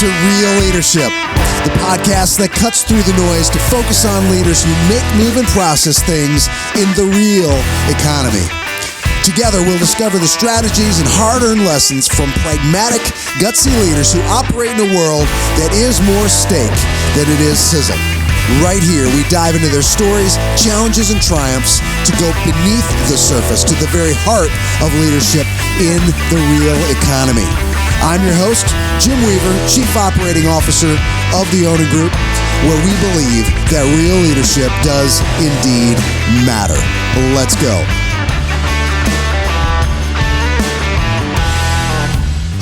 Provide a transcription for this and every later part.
to Real Leadership, the podcast that cuts through the noise to focus on leaders who make, move, and process things in the real economy. Together, we'll discover the strategies and hard-earned lessons from pragmatic, gutsy leaders who operate in a world that is more steak than it is sizzle. Right here, we dive into their stories, challenges, and triumphs to go beneath the surface to the very heart of leadership in the real economy. I'm your host, Jim Weaver, Chief Operating Officer of the Ōnin Group, where we believe that real leadership does indeed matter. Let's go.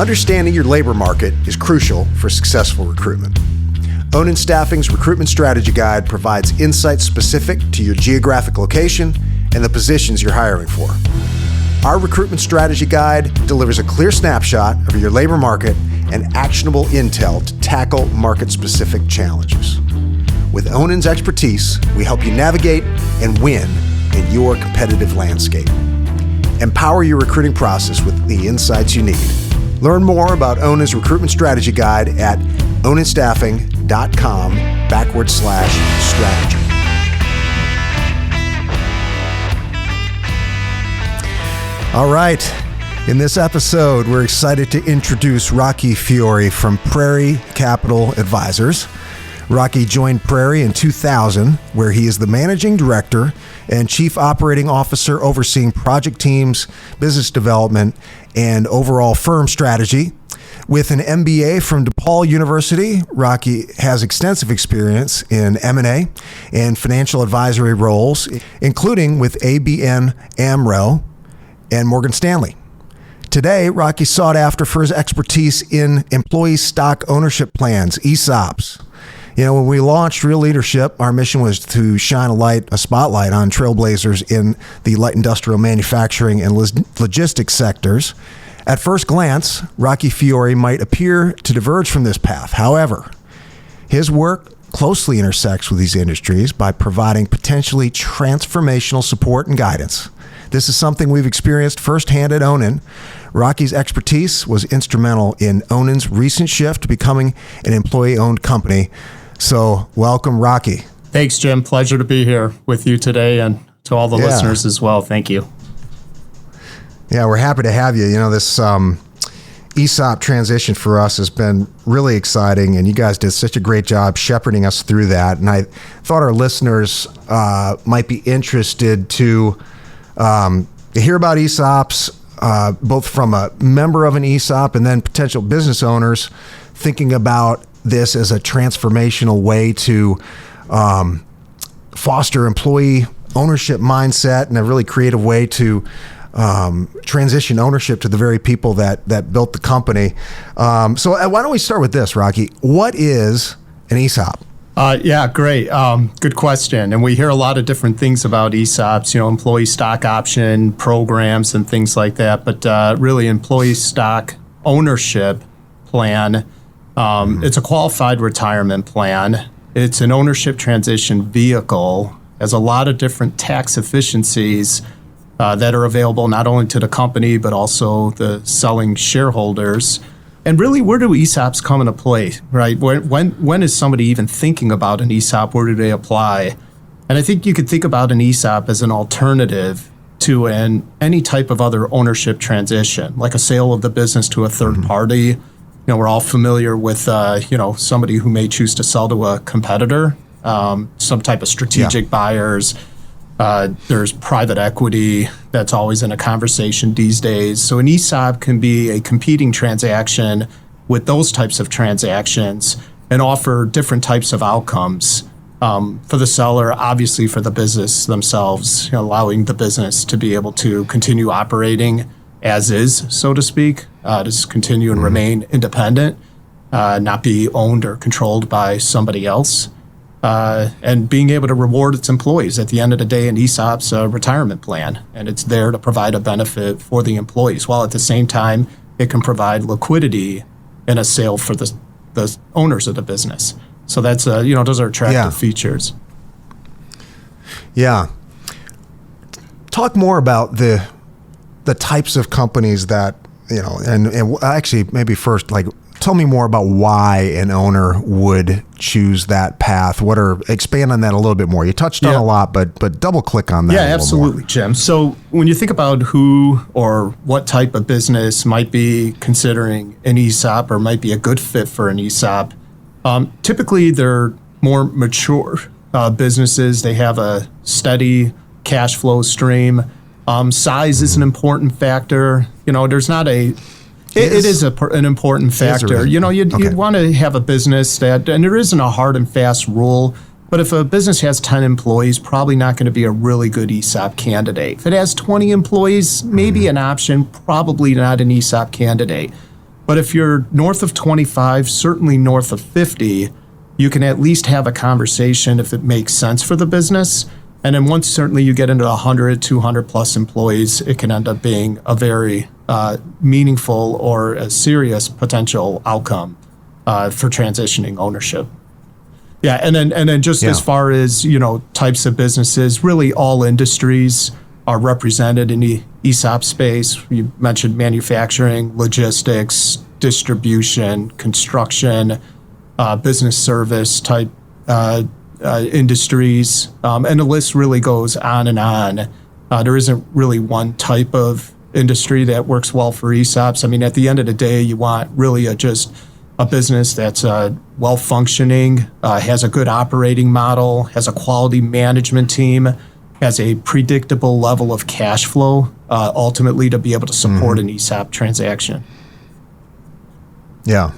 Understanding your labor market is crucial for successful recruitment. Ōnin Staffing's Recruitment Strategy Guide provides insights specific to your geographic location and the positions you're hiring for. Our Recruitment Strategy Guide delivers a clear snapshot of your labor market and actionable intel to tackle market-specific challenges. With Ōnin's expertise, we help you navigate and win in your competitive landscape. Empower your recruiting process with the insights you need. Learn more about Ōnin's Recruitment Strategy Guide at oninstaffing.com/strategy. All right. In this episode, we're excited to introduce Rocky Fiore from Prairie Capital Advisors. Rocky joined Prairie in 2000, where he is the managing director and chief operating officer overseeing project teams, business development, and overall firm strategy. With an MBA from DePaul University, Rocky has extensive experience in M&A and financial advisory roles, including with ABN AMRO and Morgan Stanley. Today, Rocky sought after for his expertise in employee stock ownership plans, ESOPs. You know, when we launched Real Leadership, our mission was to shine a spotlight on trailblazers in the light industrial manufacturing and logistics sectors. At first glance, Rocky Fiore might appear to diverge from this path. However, his work closely intersects with these industries by providing potentially transformational support and guidance. This is something we've experienced firsthand at Ōnin. Rocky's expertise was instrumental in Ōnin's recent shift to becoming an employee-owned company. So, welcome, Rocky. Thanks, Jim. Pleasure to be here with you today and to all the listeners as well. Thank you. Yeah, we're happy to have you. You know, this ESOP transition for us has been really exciting, and you guys did such a great job shepherding us through that. And I thought our listeners might be interested to hear about ESOPs, both from a member of an ESOP and then potential business owners thinking about this as a transformational way to foster employee ownership mindset and a really creative way to transition ownership to the very people that built the company. So why don't we start with this, Rocky? What is an ESOP? Yeah, great. Good question. And we hear a lot of different things about ESOPs, you know, employee stock option programs and things like that. But really, employee stock ownership plan, it's a qualified retirement plan. It's an ownership transition vehicle. Has a lot of different tax efficiencies that are available not only to the company, but also the selling shareholders. And really, where do ESOPs come into play, right? When is somebody even thinking about an ESOP? Where do they apply? And I think you could think about an ESOP as an alternative to any type of other ownership transition, like a sale of the business to a third party. You know, we're all familiar with, somebody who may choose to sell to a competitor, some type of strategic buyers. There's private equity that's always in a conversation these days. So an ESOP can be a competing transaction with those types of transactions and offer different types of outcomes for the seller, obviously for the business themselves, allowing the business to be able to continue operating as is, so to speak, to continue and remain independent, not be owned or controlled by somebody else. And being able to reward its employees. At the end of the day, an ESOP's a retirement plan, and it's there to provide a benefit for the employees, while at the same time, it can provide liquidity in a sale for the owners of the business. So that's, those are attractive features. Yeah. Talk more about the types of companies that, and actually maybe first, like, tell me more about why an owner would choose that path. Expand on that a little bit more. You touched on a lot, but double click on that. Yeah, absolutely, Jim. So when you think about who or what type of business might be considering an ESOP or might be a good fit for an ESOP, typically they're more mature businesses. They have a steady cash flow stream. Size is an important factor. There's not a... It is an important factor. You'd want to have a business that, and there isn't a hard and fast rule, but if a business has 10 employees, probably not going to be a really good ESOP candidate. If it has 20 employees, maybe an option, probably not an ESOP candidate. But if you're north of 25, certainly north of 50, you can at least have a conversation if it makes sense for the business. And then once certainly you get into 100, 200 plus employees, it can end up being a very meaningful or a serious potential outcome for transitioning ownership. Yeah, and then just as far as types of businesses, really all industries are represented in the ESOP space. You mentioned manufacturing, logistics, distribution, construction, business service type industries, and the list really goes on and on. There isn't really one type of industry that works well for ESOPs. I mean, at the end of the day, you want really just a business that's well-functioning, has a good operating model, has a quality management team, has a predictable level of cash flow, ultimately to be able to support an ESOP transaction. Yeah.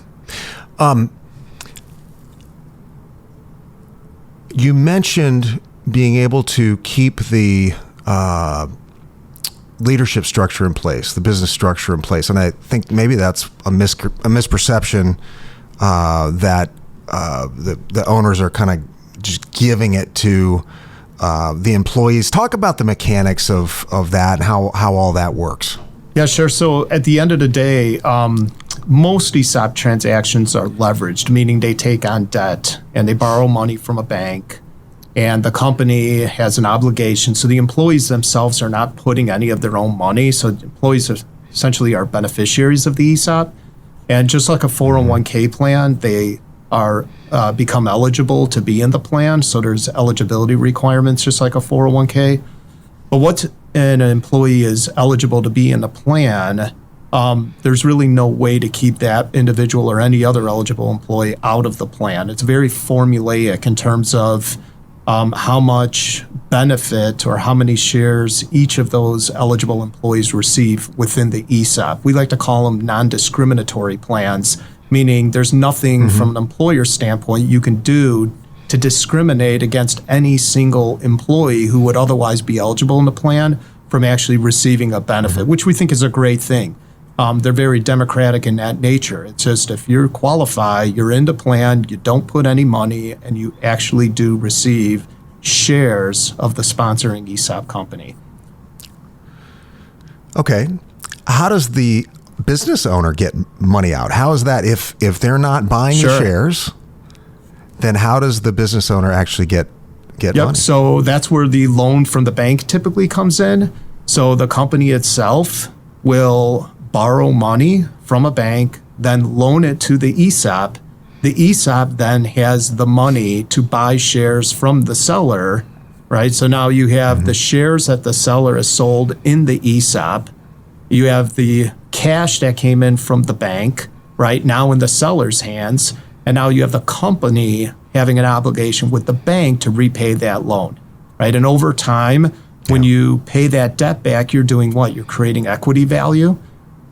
You mentioned being able to keep the leadership structure in place, the business structure in place, and I think maybe that's a misperception that the owners are kind of just giving it to the employees. Talk about the mechanics of that and how all that works. Yeah, sure. So at the end of the day, most ESOP transactions are leveraged, meaning they take on debt and they borrow money from a bank, and the company has an obligation. So the employees themselves are not putting any of their own money. So employees essentially are beneficiaries of the ESOP. And just like a 401k plan, they are become eligible to be in the plan. So there's eligibility requirements, just like a 401k. But what an employee is eligible to be in the plan, there's really no way to keep that individual or any other eligible employee out of the plan. It's very formulaic in terms of how much benefit or how many shares each of those eligible employees receive within the ESOP. We like to call them non-discriminatory plans, meaning there's nothing from an employer standpoint you can do to discriminate against any single employee who would otherwise be eligible in the plan from actually receiving a benefit, which we think is a great thing. They're very democratic in that nature. It's just if you qualify, you're in the plan, you don't put any money, and you actually do receive shares of the sponsoring ESOP company. Okay. How does the business owner get money out? How is that if they're not buying the shares, then how does the business owner actually get money? So that's where the loan from the bank typically comes in. So the company itself will borrow money from a bank, then loan it to the ESOP. The ESOP then has the money to buy shares from the seller, right? So now you have the shares that the seller has sold in the ESOP. You have the cash that came in from the bank, right, now in the seller's hands. And now you have the company having an obligation with the bank to repay that loan, right? And over time, when you pay that debt back, you're doing what? You're creating equity value.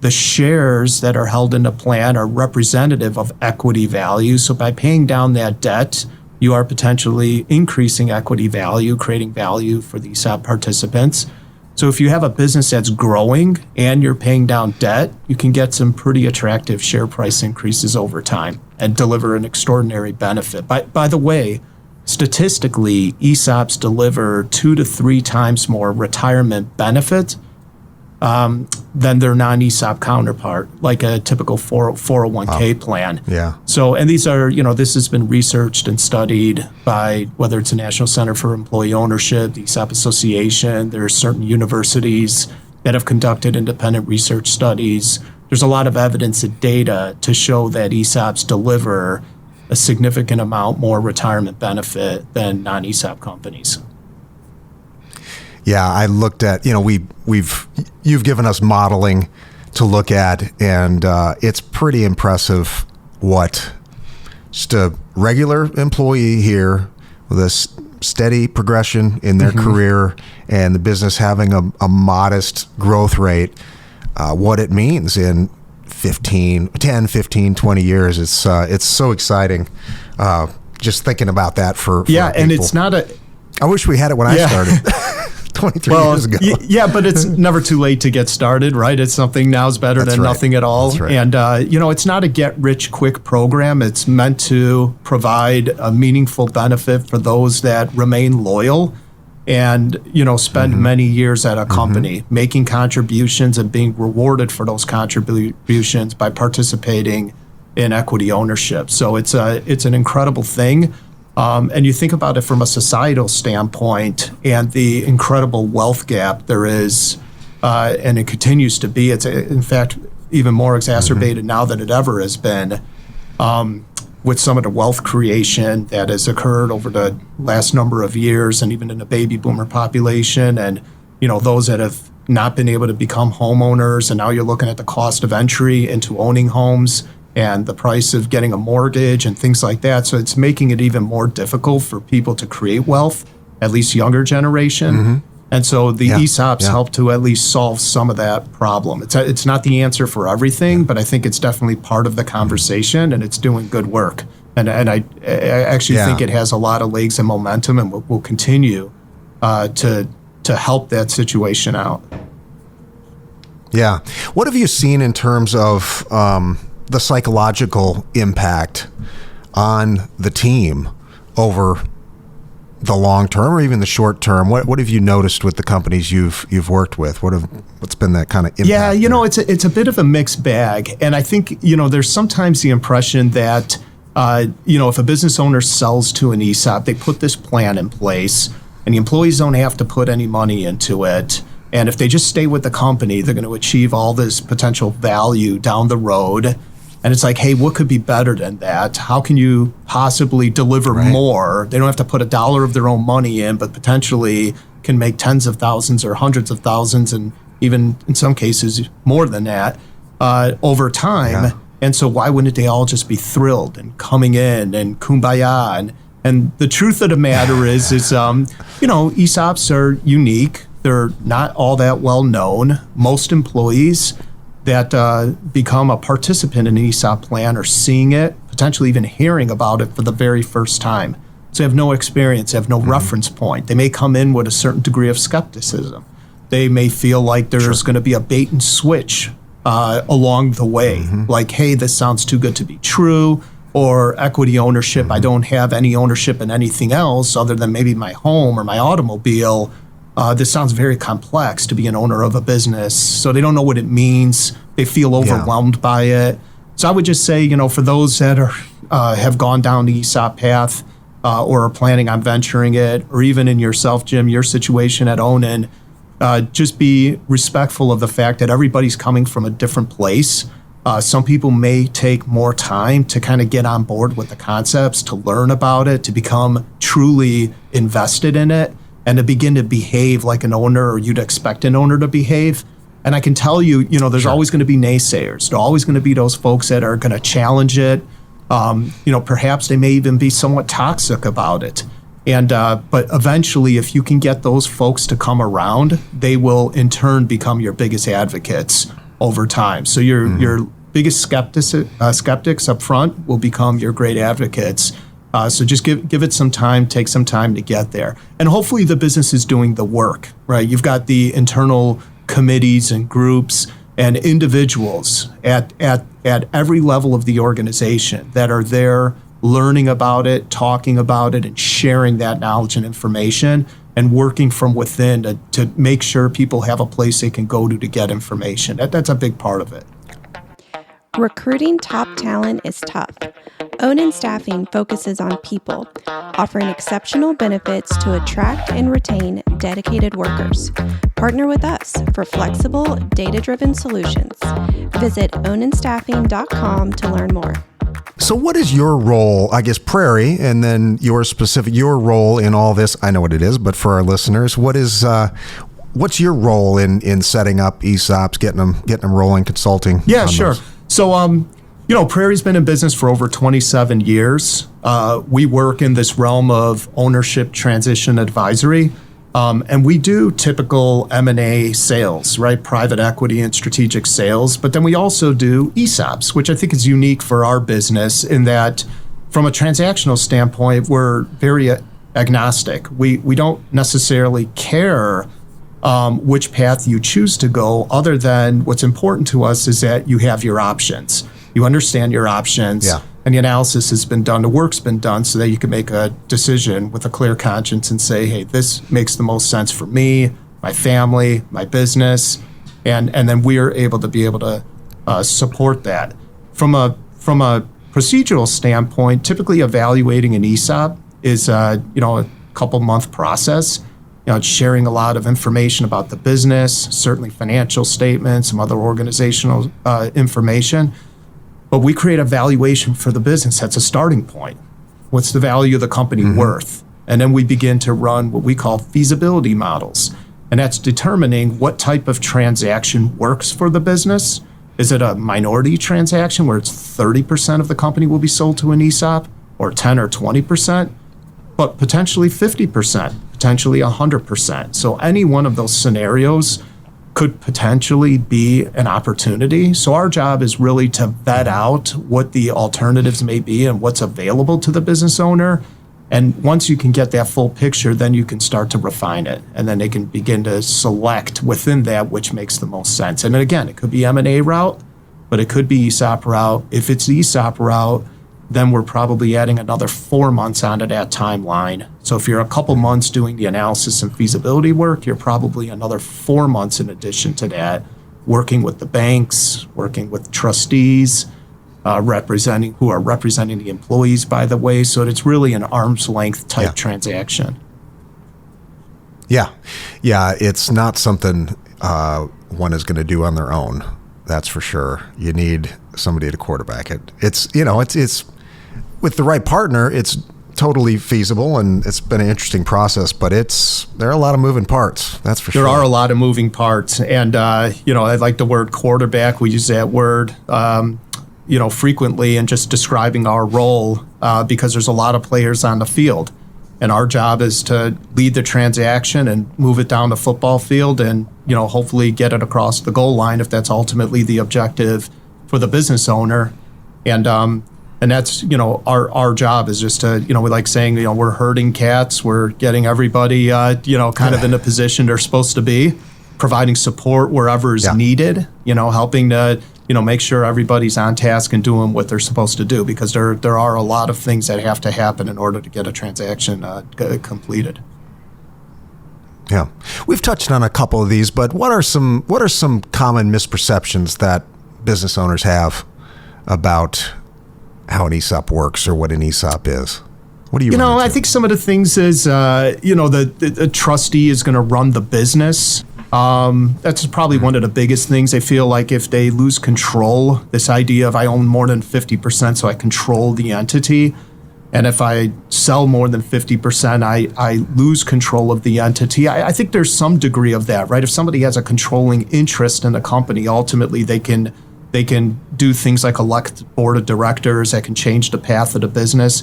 The shares that are held in the plan are representative of equity value. So by paying down that debt, you are potentially increasing equity value, creating value for the ESOP participants. So if you have a business that's growing and you're paying down debt, you can get some pretty attractive share price increases over time and deliver an extraordinary benefit. By the way, statistically, ESOPs deliver 2 to 3 times more retirement benefit than their non-ESOP counterpart, like a typical 401k plan. Yeah. So, and these are, this has been researched and studied by whether it's the National Center for Employee Ownership, the ESOP Association. There are certain universities that have conducted independent research studies. there's a lot of evidence and data to show that ESOPs deliver a significant amount more retirement benefit than non-ESOP companies. Yeah, I looked at, you've given us modeling to look at, and it's pretty impressive what just a regular employee here with a steady progression in their career and the business having a modest growth rate, what it means in 10, 15, 20 years. It's so exciting just thinking about that for and people. it's not I wish we had it when I started 23 years ago. But it's never too late to get started, right? It's something now's better than nothing at all. That's right. And, it's not a get-rich-quick program. It's meant to provide a meaningful benefit for those that remain loyal and, spend many years at a company, making contributions and being rewarded for those contributions by participating in equity ownership. So it's an incredible thing. And you think about it from a societal standpoint and the incredible wealth gap there is, and it continues to be. It's, in fact, even more exacerbated now than it ever has been with some of the wealth creation that has occurred over the last number of years and even in the baby boomer population and, those that have not been able to become homeowners. And now you're looking at the cost of entry into owning homes and the price of getting a mortgage and things like that. So it's making it even more difficult for people to create wealth, at least younger generation. And so the ESOPs help to at least solve some of that problem. It's not the answer for everything, but I think it's definitely part of the conversation, and it's doing good work. And I actually think it has a lot of legs and momentum, and will continue to help that situation out. Yeah. What have you seen in terms of the psychological impact on the team over the long term or even the short term? What have you noticed with the companies you've worked with? What's been that kind of impact? Yeah, it's a bit of a mixed bag, and I think there's sometimes the impression that if a business owner sells to an ESOP, they put this plan in place, and the employees don't have to put any money into it. And if they just stay with the company, they're going to achieve all this potential value down the road. And it's like, hey, what could be better than that? How can you possibly deliver more? They don't have to put $1 of their own money in, but potentially can make tens of thousands or hundreds of thousands, and even in some cases more than that over time. Yeah. And so why wouldn't they all just be thrilled and coming in and kumbaya? And the truth of the matter is ESOPs are unique. They're not all that well known. Most employees that become a participant in an ESOP plan are seeing it, potentially even hearing about it for the very first time. So they have no experience, they have no reference point. They may come in with a certain degree of skepticism. They may feel like there's going to be a bait and switch along the way. Like, hey, this sounds too good to be true, or equity ownership, I don't have any ownership in anything else other than maybe my home or my automobile. This sounds very complex to be an owner of a business. So they don't know what it means. They feel overwhelmed by it. So I would just say, for those that have gone down the ESOP path or are planning on venturing it, or even in yourself, Jim, your situation at Ōnin, just be respectful of the fact that everybody's coming from a different place. Some people may take more time to kind of get on board with the concepts, to learn about it, to become truly invested in it, and to begin to behave like an owner, or you'd expect an owner to behave. And I can tell you, there's always going to be naysayers. There's always going to be those folks that are going to challenge it. Perhaps they may even be somewhat toxic about it. And but eventually, if you can get those folks to come around, they will in turn become your biggest advocates over time. So your biggest skeptics up front will become your great advocates. So just give it some time, take some time to get there. And hopefully the business is doing the work, right? You've got the internal committees and groups and individuals at every level of the organization that are there learning about it, talking about it, and sharing that knowledge and information, and working from within to make sure people have a place they can go to get information. That's a big part of it. Recruiting top talent is tough, Ōnin Staffing focuses on people, offering exceptional benefits to attract and retain dedicated workers. Partner with us for flexible, data-driven solutions. Visit ōninstaffing.com to learn more. So what is your role, I guess, Prairie, and then your role in all this? I know what it is, but for our listeners, what's your role in setting up ESOPs, getting them rolling, consulting? Yeah, sure. Those? So, Prairie's been in business for over 27 years. We work in this realm of ownership transition advisory, and we do typical M&A sales, right? Private equity and strategic sales. But then we also do ESOPs, which I think is unique for our business in that from a transactional standpoint, we're very agnostic. We don't necessarily care which path you choose to go, other than what's important to us is that you have your options. You understand your options, and the analysis has been done, the work's been done so that you can make a decision with a clear conscience and say, hey, this makes the most sense for me, my family, my business, and then we're able to support that. From a procedural standpoint, typically evaluating an ESOP is a couple month process. It's sharing a lot of information about the business, certainly financial statements, some other organizational information. But we create a valuation for the business. That's a starting point. What's the value of the company worth? And then we begin to run what we call feasibility models. And that's determining what type of transaction works for the business. Is it a minority transaction where it's 30% of the company will be sold to an ESOP, or 10 or 20%, but potentially 50%, potentially 100%. So any one of those scenarios could potentially be an opportunity. So our job is really to vet out what the alternatives may be and what's available to the business owner. And once you can get that full picture, then you can start to refine it. And then they can begin to select within that which makes the most sense. And again, it could be M&A route, but it could be ESOP route. If it's ESOP route, then we're probably adding another 4 months onto that timeline. So if you're a couple months doing the analysis and feasibility work, you're probably another 4 months in addition to that, working with the banks, working with trustees, who are representing the employees, by the way. So it's really an arm's length type transaction. Yeah. It's not something one is going to do on their own. That's for sure. You need somebody to quarterback it. It's with the right partner, it's totally feasible, and it's been an interesting process, but there are a lot of moving parts. That's for sure. There are a lot of moving parts. And, I like the word quarterback. We use that word, frequently in just describing our role because there's a lot of players on the field. And our job is to lead the transaction and move it down the football field and, hopefully get it across the goal line if that's ultimately the objective for the business owner. And that's, our job is just to, we like saying, we're herding cats. We're getting everybody, kind of in the position they're supposed to be, providing support wherever is needed, helping to, make sure everybody's on task and doing what they're supposed to do, because there are a lot of things that have to happen in order to get a transaction completed. Yeah. We've touched on a couple of these, but what are some common misperceptions that business owners have about how an ESOP works or what an ESOP is? What do you I think some of the things is, the trustee is going to run the business. That's probably one of the biggest things. They feel like if they lose control, this idea of I own more than 50%, so I control the entity. And if I sell more than 50%, I lose control of the entity. I think there's some degree of that, right? If somebody has a controlling interest in the company, ultimately they can do things like elect board of directors that can change the path of the business.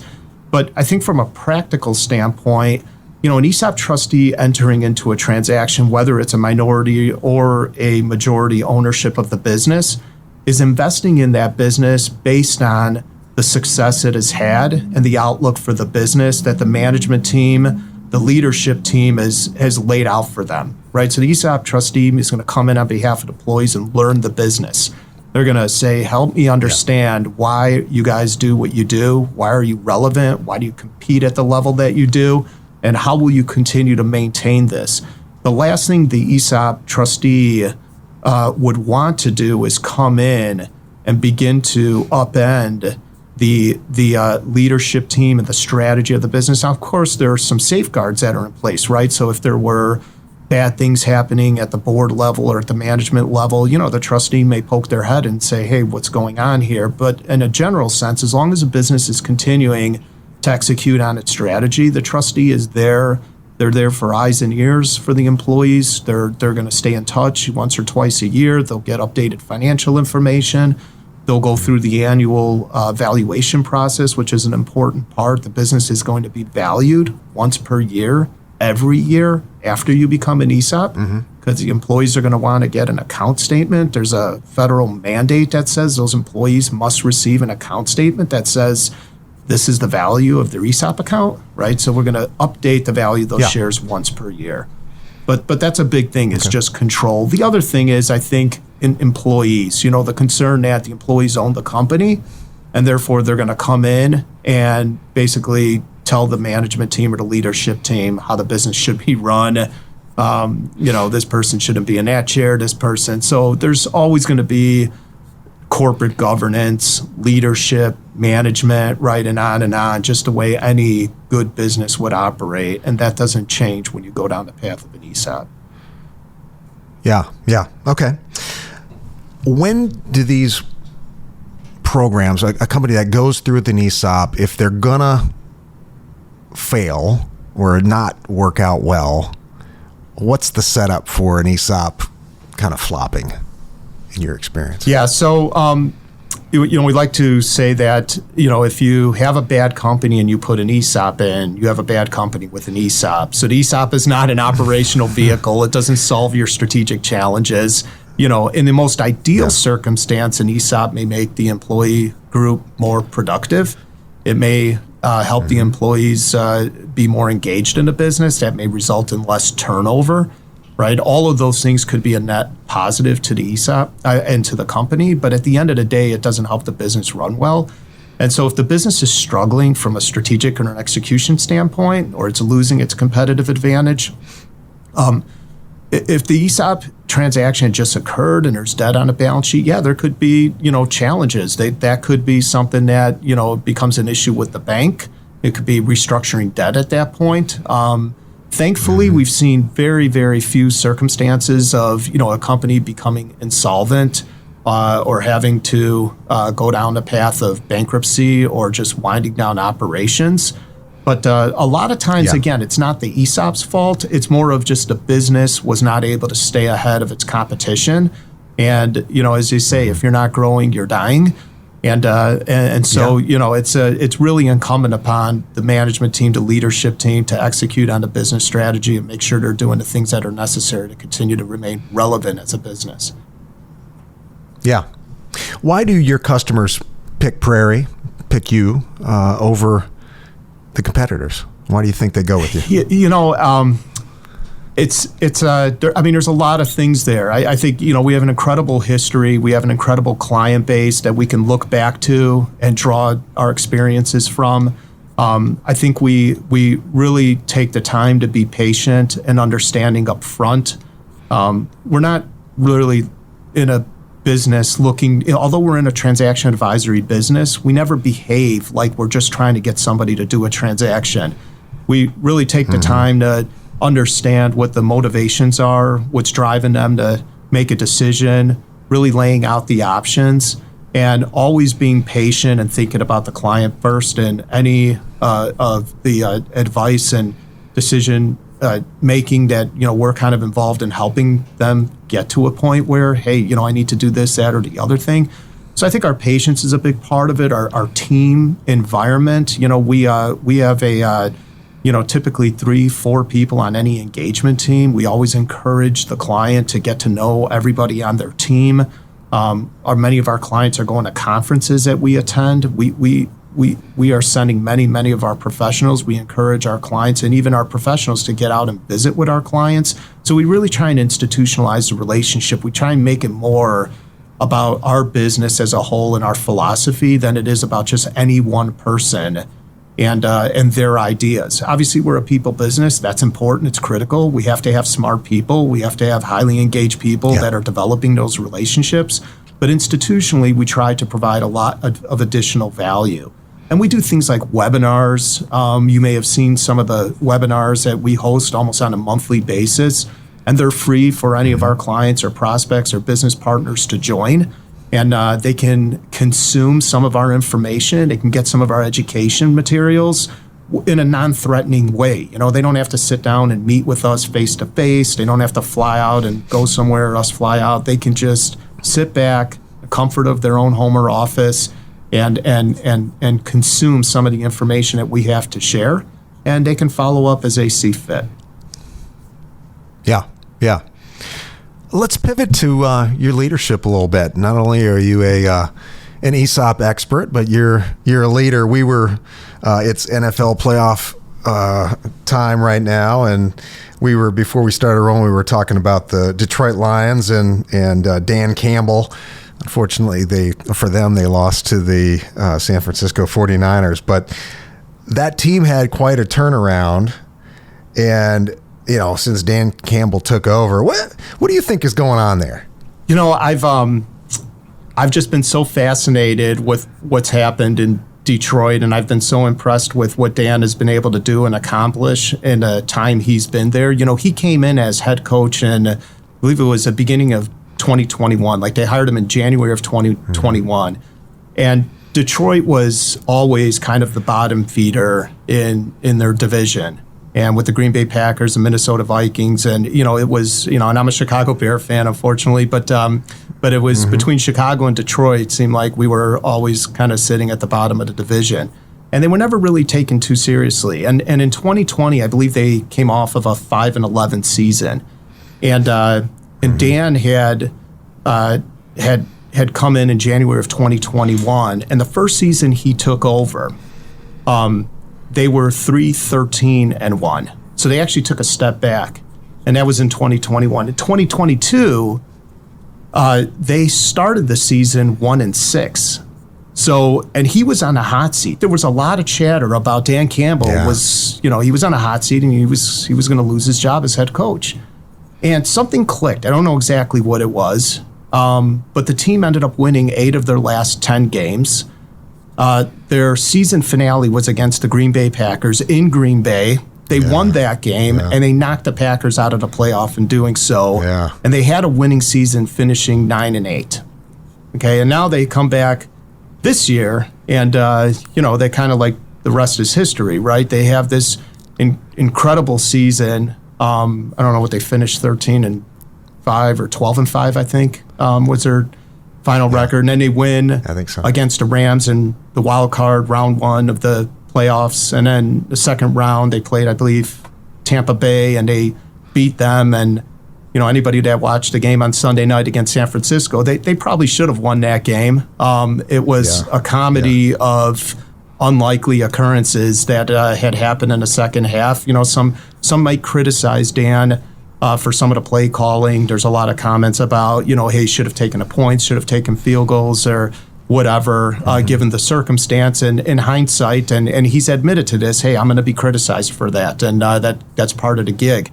But I think from a practical standpoint, an ESOP trustee entering into a transaction, whether it's a minority or a majority ownership of the business, is investing in that business based on the success it has had and the outlook for the business that the management team, the leadership team has laid out for them, right? So the ESOP trustee is going to come in on behalf of employees and learn the business. They're going to say, help me understand why you guys do what you do. Why are you relevant? Why do you compete at the level that you do? And how will you continue to maintain this? The last thing the ESOP trustee would want to do is come in and begin to upend the leadership team and the strategy of the business. Now, of course, there are some safeguards that are in place, right? So if there were bad things happening at the board level or at the management level, the trustee may poke their head and say, hey, what's going on here? But in a general sense, as long as a business is continuing to execute on its strategy, the trustee is there. They're there for eyes and ears for the employees. They're going to stay in touch once or twice a year. They'll get updated financial information. They'll go through the annual valuation process, which is an important part. The business is going to be valued once per year, every year after you become an ESOP, because the employees are going to want to get an account statement. There's a federal mandate that says those employees must receive an account statement that says this is the value of their ESOP account, right? So we're going to update the value of those shares once per year. But that's a big thing, is just control. The other thing is, I think, in employees, the concern that the employees own the company, and therefore they're going to come in and basically tell the management team or the leadership team how the business should be run. This person shouldn't be in that chair, this person. So there's always going to be corporate governance, leadership, management, right, and on, just the way any good business would operate. And that doesn't change when you go down the path of an ESOP. Yeah. Okay. When do these programs, a company that goes through with an ESOP, if they're going to fail or not work out well, what's the setup for an ESOP kind of flopping in your experience? Yeah, so we like to say that if you have a bad company and you put an ESOP in, you have a bad company with an ESOP. So the ESOP is not an operational vehicle. It doesn't solve your strategic challenges. In the most ideal circumstance, an ESOP may make the employee group more productive. It may help the employees be more engaged in the business. That may result in less turnover, right? All of those things could be a net positive to the ESOP and to the company. But at the end of the day, it doesn't help the business run well. And so if the business is struggling from a strategic or an execution standpoint, or it's losing its competitive advantage, if the ESOP transaction just occurred and there's debt on the balance sheet, there could be, challenges. That could be something that, becomes an issue with the bank. It could be restructuring debt at that point. Thankfully, we've seen very, very few circumstances of, a company becoming insolvent or having to go down the path of bankruptcy or just winding down operations. But a lot of times, again, it's not the ESOP's fault. It's more of just the business was not able to stay ahead of its competition. And, as you say, if you're not growing, you're dying. And so, it's really incumbent upon the management team, the leadership team to execute on the business strategy and make sure they're doing the things that are necessary to continue to remain relevant as a business. Yeah. Why do your customers pick Prairie, pick you over the competitors? Why do you think they go with you? There's a lot of things there. I think, we have an incredible history. We have an incredible client base that we can look back to and draw our experiences from. I think we really take the time to be patient and understanding up front. We're not really in a business looking, although we're in a transaction advisory business, we never behave like we're just trying to get somebody to do a transaction. We really take the time to understand what the motivations are, what's driving them to make a decision, really laying out the options, and always being patient and thinking about the client first and any of the advice and decision making that, we're kind of involved in helping them get to a point where, hey, I need to do this, that, or the other thing. So I think our patience is a big part of it. Our team environment, we have a typically 3-4 people on any engagement team. We always encourage the client to get to know everybody on their team. Many of our clients are going to conferences that we attend. We are sending many of our professionals. We encourage our clients and even our professionals to get out and visit with our clients. So we really try and institutionalize the relationship. We try and make it more about our business as a whole and our philosophy than it is about just any one person and their ideas. Obviously, we're a people business. That's important. It's critical. We have to have smart people. We have to have highly engaged people that are developing those relationships. But institutionally, we try to provide a lot of additional value. And we do things like webinars. You may have seen some of the webinars that we host almost on a monthly basis, and they're free for any of our clients or prospects or business partners to join. And they can consume some of our information. They can get some of our education materials in a non-threatening way. They don't have to sit down and meet with us face to face. They don't have to fly out and go somewhere or us fly out. They can just sit back, the comfort of their own home or office, and consume some of the information that we have to share, and they can follow up as they see fit. Yeah. Let's pivot to your leadership a little bit. Not only are you an ESOP expert, but you're a leader. It's NFL playoff time right now, and before we started rolling, we were talking about the Detroit Lions and Dan Campbell. Unfortunately, they lost to the San Francisco 49ers, but that team had quite a turnaround. And since Dan Campbell took over, what do you think is going on there? I've just been so fascinated with what's happened in Detroit, and I've been so impressed with what Dan has been able to do and accomplish in the time he's been there. He came in as head coach in, I believe it was the beginning of 2021. Like, they hired him in January of 2021. And Detroit was always kind of the bottom feeder in their division. And with the Green Bay Packers, the Minnesota Vikings, and it was, and I'm a Chicago Bear fan, unfortunately, but it was between Chicago and Detroit. It seemed like we were always kind of sitting at the bottom of the division, and they were never really taken too seriously. And in 2020, I believe they came off of a 5-11 season, and Dan had come in January of 2021, and the first season he took over, they were 3-13-1. So they actually took a step back, and that was in 2021. In 2022, they started the season 1-6. So, and he was on a hot seat. There was a lot of chatter about Dan Campbell he was on a hot seat, and he was going to lose his job as head coach. And something clicked. I don't know exactly what it was, but the team ended up winning 8 of their last 10 games. Their season finale was against the Green Bay Packers in Green Bay. They won that game, and they knocked the Packers out of the playoff in doing so. Yeah. And they had a winning season, finishing 9-8. Okay, and now they come back this year, and they kind of, like, the rest is history, right? They have this incredible season. I don't know what they finished, 13-5 or 12-5, I think, was their final record. And then they win, I think so, against the Rams in the wild card round 1 of the playoffs. And then the second round, they played, I believe, Tampa Bay, and they beat them. And anybody that watched the game on Sunday night against San Francisco, they probably should have won that game. It was a comedy of unlikely occurrences that had happened in the second half. Some might criticize Dan for some of the play calling. There's a lot of comments about, hey, should have taken the points, should have taken field goals or whatever, given the circumstance. And in hindsight, and he's admitted to this, hey, I'm going to be criticized for that, and that's part of the gig.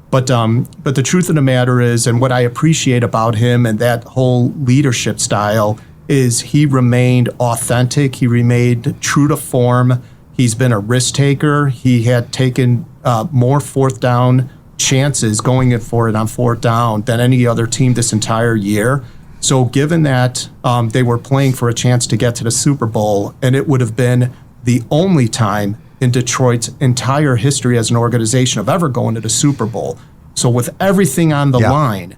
But the truth of the matter is, and what I appreciate about him and that whole leadership style, is he remained authentic. He remained true to form. He's been a risk taker. He had taken more fourth down chances going for it on fourth down than any other team this entire year. So given that they were playing for a chance to get to the Super Bowl, and it would have been the only time in Detroit's entire history as an organization of ever going to the Super Bowl. So with everything on the line,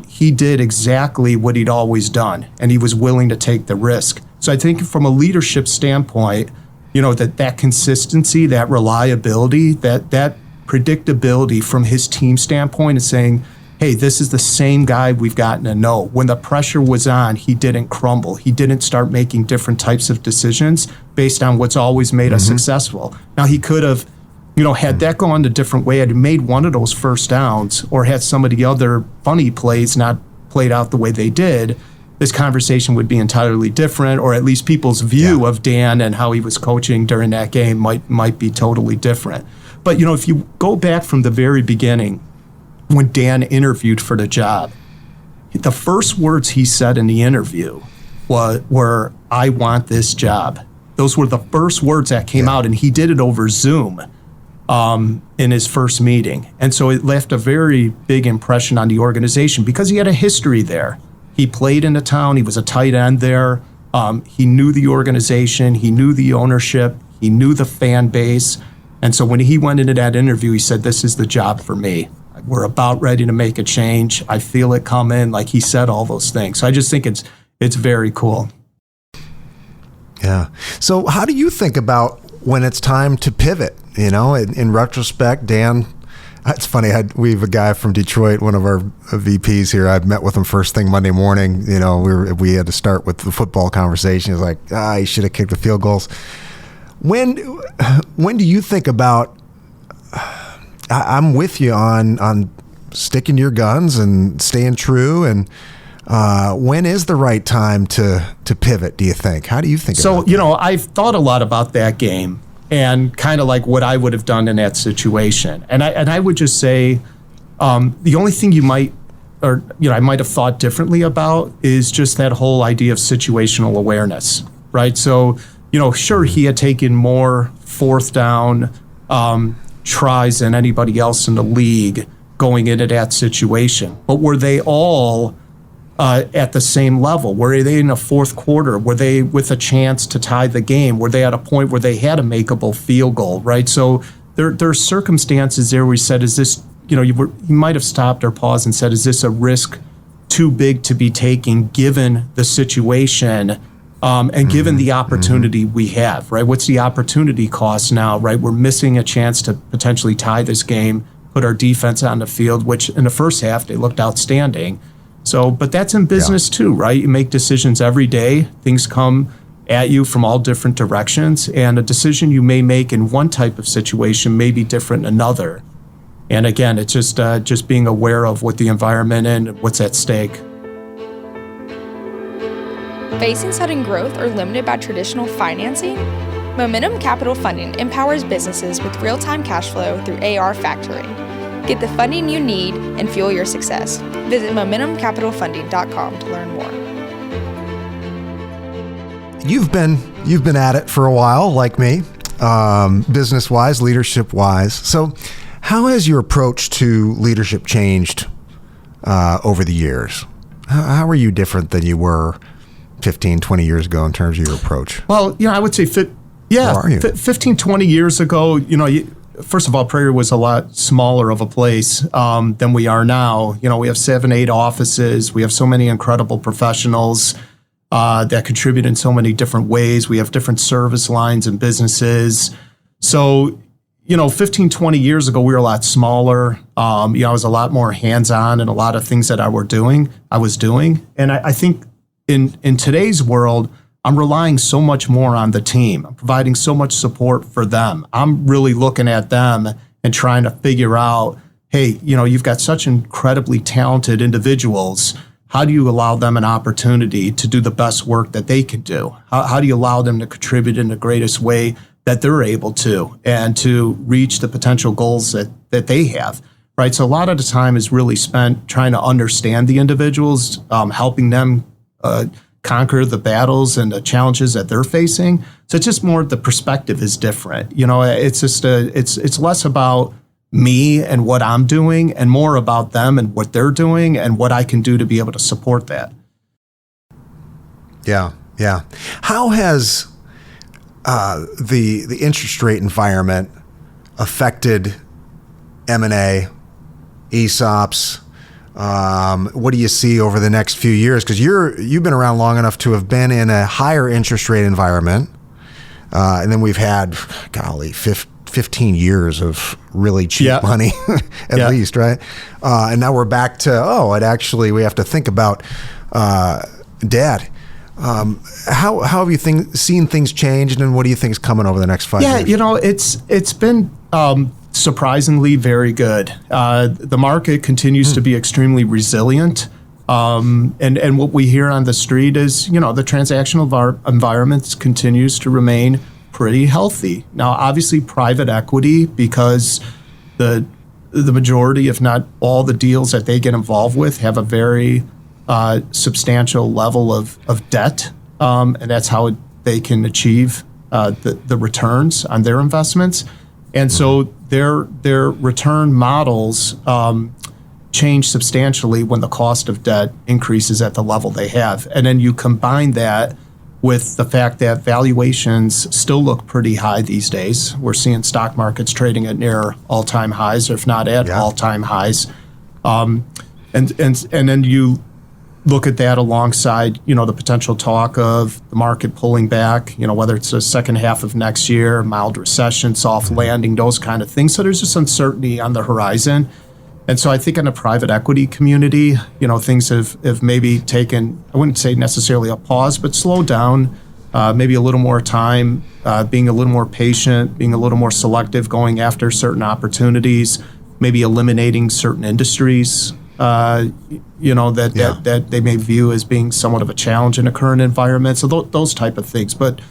he did exactly what he'd always done, and he was willing to take the risk. So I think from a leadership standpoint, that consistency, that reliability, that predictability from his team standpoint is saying, hey, this is the same guy we've gotten to know. When the pressure was on, he didn't crumble. He didn't start making different types of decisions based on what's always made us successful. Now, he could have, had that gone a different way, had made one of those first downs, or had some of the other funny plays not played out the way they did, this conversation would be entirely different, or at least people's view of Dan and how he was coaching during that game might be totally different. But, if you go back from the very beginning, when Dan interviewed for the job, the first words he said in the interview were, "I want this job." Those were the first words that came out, and he did it over Zoom in his first meeting. And so it left a very big impression on the organization because he had a history there. He played in the town. He was a tight end there. He knew the organization. He knew the ownership. He knew the fan base. And so when he went into that interview, he said, "This is the job for me. We're about ready to make a change. I feel it coming." Like, he said all those things. So I just think it's very cool. Yeah. So how do you think about when it's time to pivot? You know, in retrospect, Dan, it's funny. We have a guy from Detroit, one of our VPs here. I met with him first thing Monday morning. You know, we had to start with the football conversation. He was like, he should have kicked the field goals. When do you think about, I'm with you on sticking to your guns and staying true, and when is the right time to pivot, do you think? How do you think about that? So, I've thought a lot about that game and kind of like what I would have done in that situation. And I would just say the only thing I might have thought differently about is just that whole idea of situational awareness, right? So, sure, he had taken more fourth down tries than anybody else in the league going into that situation. But were they all at the same level? Were they in a fourth quarter? Were they with a chance to tie the game? Were they at a point where they had a makeable field goal, right? So there are circumstances there where he said, is this, you might have stopped or paused and said, is this a risk too big to be taking given the situation and given the opportunity we have, right? What's the opportunity cost now, right? We're missing a chance to potentially tie this game, put our defense on the field, which in the first half, they looked outstanding. So, but that's in business too, right? You make decisions every day. Things come at you from all different directions, and a decision you may make in one type of situation may be different in another. And again, it's just being aware of what the environment and what's at stake. Facing sudden growth or limited by traditional financing? Momentum Capital Funding empowers businesses with real-time cash flow through AR factoring. Get the funding you need and fuel your success. Visit MomentumCapitalFunding.com to learn more. You've been at it for a while, like me, business-wise, leadership-wise. So how has your approach to leadership changed over the years? How are you different than you were 15, 20 years ago in terms of your approach? Well, I would say 15, 20 years ago, first of all, Prairie was a lot smaller of a place than we are now. We have 7, 8 offices. We have so many incredible professionals that contribute in so many different ways. We have different service lines and businesses. So, 15, 20 years ago, we were a lot smaller. I was a lot more hands-on in a lot of things that I was doing. And I think in today's world, I'm relying so much more on the team. I'm providing so much support for them. I'm really looking at them and trying to figure out, hey, you've got such incredibly talented individuals. How do you allow them an opportunity to do the best work that they can do? How do you allow them to contribute in the greatest way that they're able to and to reach the potential goals that they have, right? So a lot of the time is really spent trying to understand the individuals, helping them conquer the battles and the challenges that they're facing. So it's just more, the perspective is different. It's just it's less about me and what I'm doing and more about them and what they're doing and what I can do to be able to support that. Yeah. How has the interest rate environment affected M&A, ESOPs? What do you see over the next few years? Because you've been around long enough to have been in a higher interest rate environment, and then we've had, 15 years of really cheap money, at least, right? And now we're back to we have to think about debt. How have you seen things change, and what do you think is coming over the next 5 years? Yeah, it's been surprisingly very good. The market continues to be extremely resilient. And what we hear on the street is, the transactional environment continues to remain pretty healthy. Now, obviously, private equity, because the majority, if not all the deals that they get involved with have a very substantial level of debt, and that's how they can achieve the returns on their investments. And so their return models change substantially when the cost of debt increases at the level they have. And then you combine that with the fact that valuations still look pretty high these days. We're seeing stock markets trading at near all-time highs, or if not at all-time highs. And then you look at that alongside, the potential talk of the market pulling back, whether it's the second half of next year, mild recession, soft landing, those kind of things. So there's just uncertainty on the horizon. And so I think in the private equity community, things have maybe taken, I wouldn't say necessarily a pause, but slowed down, maybe a little more time, being a little more patient, being a little more selective, going after certain opportunities, maybe eliminating certain industries, that they may view as being somewhat of a challenge in the current environment. So those type of things. But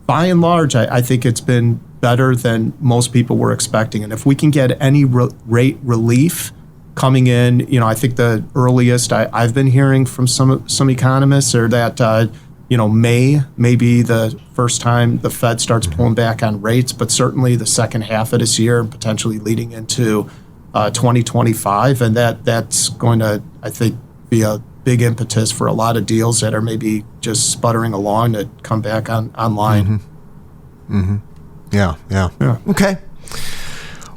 by and large, I think it's been better than most people were expecting. And if we can get any rate relief coming in, I think the earliest I've been hearing from some economists are that, may be the first time the Fed starts pulling back on rates, but certainly the second half of this year and potentially leading into 2025. And that's going to, I think, be a big impetus for a lot of deals that are maybe just sputtering along to come back online. Yeah. Okay.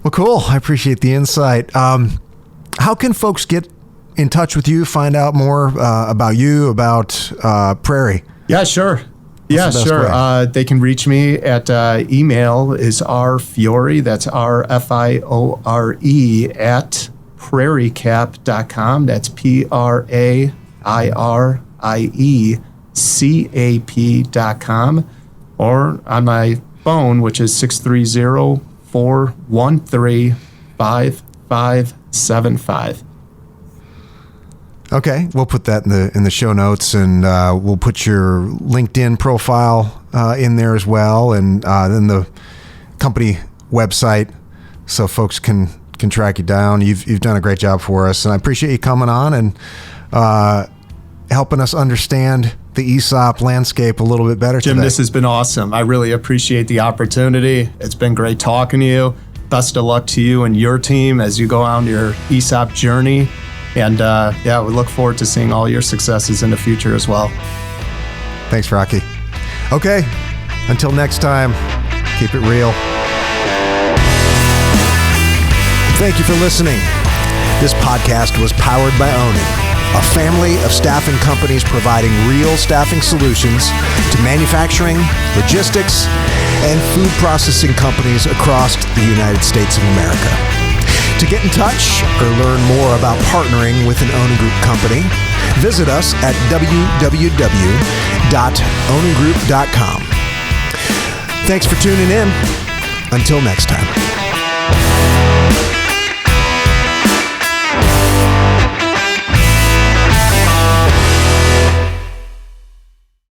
Well, cool. I appreciate the insight. How can folks get in touch with you, find out more about you, about Prairie? Yeah, sure. They can reach me at email is rfiore, that's RFIORE at prairiecap.com. That's prairiecap.com. Or on my phone, which is 630-413-5575. Okay, we'll put that in the show notes, and we'll put your LinkedIn profile in there as well, and then the company website, so folks can track you down. You've done a great job for us, and I appreciate you coming on and helping us understand the ESOP landscape a little bit better Jim, today. this has been awesome. I really appreciate the opportunity. It's been great talking to you. Best of luck to you and your team as you go on your ESOP journey. And we look forward to seeing all your successes in the future as well. Thanks, Rocky. Okay, until next time, keep it real. Thank you for listening. This podcast was powered by Ōnin, a family of staffing companies providing real staffing solutions to manufacturing, logistics, and food processing companies across the United States of America. To get in touch or learn more about partnering with an Ōnin Group company, visit us at www.oningroup.com. Thanks for tuning in. Until next time.